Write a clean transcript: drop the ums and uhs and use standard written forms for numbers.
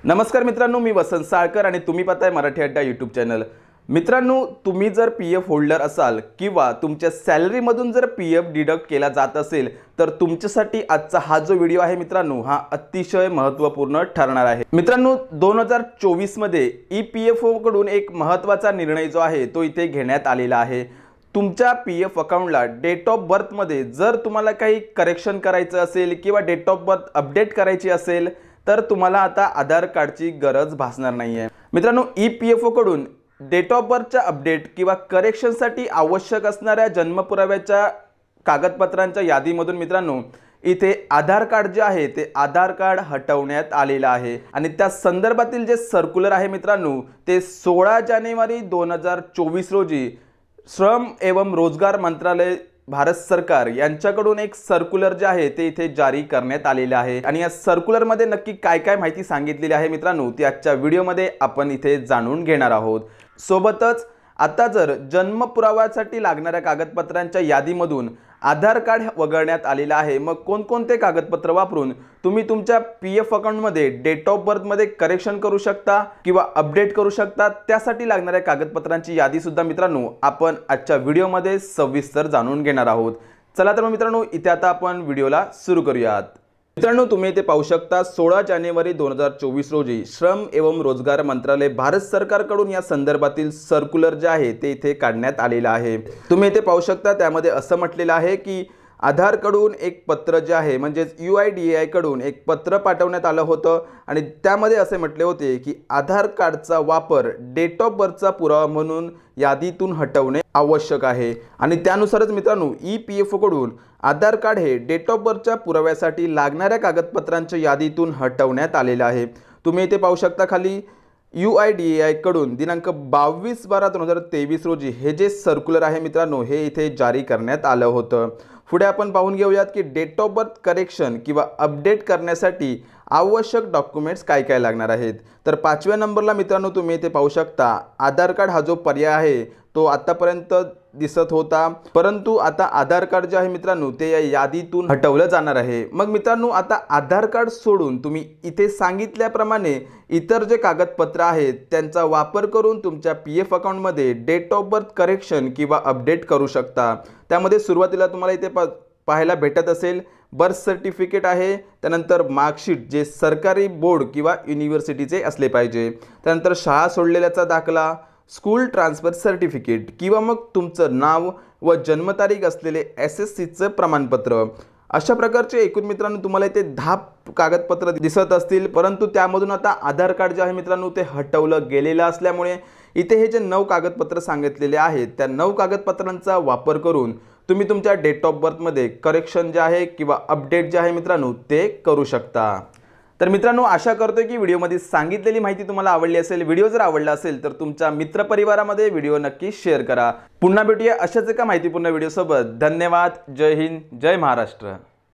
नमस्कार मित्रांनो, मी वसंत साळकर आणि तुम्ही पाहताय मराठी अड्डा यूट्यूब चॅनल। मित्रांनो, तुम्ही जर पीएफ होल्डर असाल किंवा तुमच्या सॅलरी मधून जर पीएफ डिडक्ट केला जात असेल तर तुमच्यासाठी आजचा हा जो व्हिडिओ आहे मित्रांनो, हा अतिशय महत्त्वपूर्ण ठरणार आहे। मित्रांनो, 2024 मध्ये ईपीएफओ कडून एक महत्त्वाचा निर्णय जो आहे तो इथे घेण्यात आलेला आहे। तुमच्या पीएफ अकाउंटला डेट ऑफ बर्थ मध्ये जर तुम्हाला काही करेक्शन करायचं असेल किंवा डेट ऑफ बर्थ अपडेट करायची असेल तर तुम्हाला आता आधार कार्डची गरज भासणार नाहीये। मित्रांनो, ईपीएफओ कडून डेट ऑफ बर्थच्या अपडेट किंवा करेक्शनसाठी आवश्यक असणाऱ्या जन्म पुराव्याच्या कागदपत्रांच्या यादीमधून मित्रांनो इथे आधार कार्ड जे आहे ते आधार कार्ड हटवण्यात आलेलं आहे आणि त्या संदर्भातील जे सर्क्युलर आहे मित्रांनो ते 16 जानेवारी 2024 रोजी श्रम एवं रोजगार मंत्रालय भारत सरकार यांच्याकडून एक सर्क्युलर जे आहे ते इथे जारी करण्यात आलेले आहे आणि या सर्क्युलर मध्ये नक्की काय काय माहिती सांगितलेली आहे मित्रांनो ती आजच्या व्हिडिओमध्ये आपण इथे जाणून घेणार आहोत। सोबतच आता जर जन्म पुराव्यासाठी लागणाऱ्या कागदपत्रांच्या यादीमधून आधार कार्ड वगळण्यात आलेला आहे, मग कोणकोणते कागदपत्र वापरून तुम्ही तुमच्या पीएफ अकाउंट मध्ये डेट ऑफ बर्थ मध्ये करेक्शन करू शकता किंवा अपडेट करू शकता, त्यासाठी लागणाऱ्या कागदपत्रांची यादी सुद्धा मित्रांनो आपण आजच्या व्हिडिओमध्ये सविस्तर जाणून घेणार आहोत। चला तर मित्रांनो, इथे आता आपण व्हिडिओला सुरू करूयात। मित्रांनो, तुम्ही इथे पाहू शकता 16 जानेवारी 2024 रोजी श्रम एवं रोजगार मंत्रालय भारत सरकारकडून या संदर्भातील सर्क्युलर जे आहे ते इथे काढण्यात आलेला आहे। तुम्ही इथे पाहू शकता त्यामध्ये असं म्हटलेलं आहे की आधार कडून एक पत्र जे आहे म्हणजे UIDAI कडून एक पत्र पाठवण्यात आलं होतं आणि त्यामध्ये असे म्हटले होते की आधार कार्डचा वापर डेट ऑफ बर्थचा पुरावा म्हणून यादीतून हटवणे आवश्यक आहे आणि त्यानुसारच मित्रांनो ईपीएफओ कडून आधार कार्ड हे डेट ऑफ बर्थच्या पुराव्यासाठी लागणाऱ्या कागदपत्रांच्या यादीतून हटवण्यात आलेलं आहे। तुम्ही इथे पाहू शकता खाली UIDAI कडून दिनांक 22/12/2023 रोजी हे जे सर्क्युलर आहे मित्रांनो हे इथे जारी करण्यात आलं होतं। पुढे आपण पाहून घेऊयात की डेट ऑफ बर्थ करेक्शन किंवा अपडेट करण्यासाठी आवश्यक डॉक्युमेंट्स काय काय लागणार आहेत। तर 5व्या नंबरला मित्रांनो तुम्ही इथे पाहू शकता आधार कार्ड हा जो पर्याय आहे तो आतापर्यंत दिसत होता, परंतु आता आधार कार्ड जे आहे मित्रांनो ते या यादीतून हटवलं जाणार आहे। मग मित्रांनो आता आधार कार्ड सोडून तुम्ही इथे सांगितल्याप्रमाणे इतर जे कागदपत्र आहेत त्यांचा वापर करून तुमच्या पीएफ अकाउंट मध्ये डेट ऑफ बर्थ करेक्शन किंवा अपडेट करू शकता। त्यामध्ये सुरुवातीला तुम्हाला इथे पाहायला भेटत असेल बर्थ सर्टिफिकेट आहे, त्यानंतर मार्कशीट जे सरकारी बोर्ड किंवा युनिव्हर्सिटीचे असले पाहिजे, त्यानंतर शाळा सोडलेल्याचा दाखला, स्कूल ट्रान्सफर सर्टिफिकेट किंवा मग तुमचं नाव व जन्मतारीख असलेले SSCचं प्रमाणपत्र। अशा प्रकारचे एकूण मित्रांनो तुम्हाला इथे 10 कागदपत्र दिसत असतील, परंतु त्यामधून आता आधार कार्ड जे आहे मित्रांनो ते हटवलं गेलेलं असल्यामुळे इथे हे जे 9 कागदपत्र सांगितलेले आहेत त्या 9 कागदपत्रांचा वापर करून तुम्ही तुमच्या डेट ऑफ बर्थ मध्ये करेक्शन जे आहे किंवा अपडेट जे आहे मित्रांनो ते करू शकता। तर मित्रांनो, आशा करतोय की व्हिडिओमध्ये सांगितलेली माहिती तुम्हाला आवडली असेल। व्हिडिओ जर आवडला असेल तर तुमच्या मित्रपरिवारामध्ये व्हिडिओ नक्की शेअर करा। पुन्हा भेटूया अशाच एका माहितीपूर्ण व्हिडिओ सोबत। धन्यवाद। जय हिंद, जय महाराष्ट्र।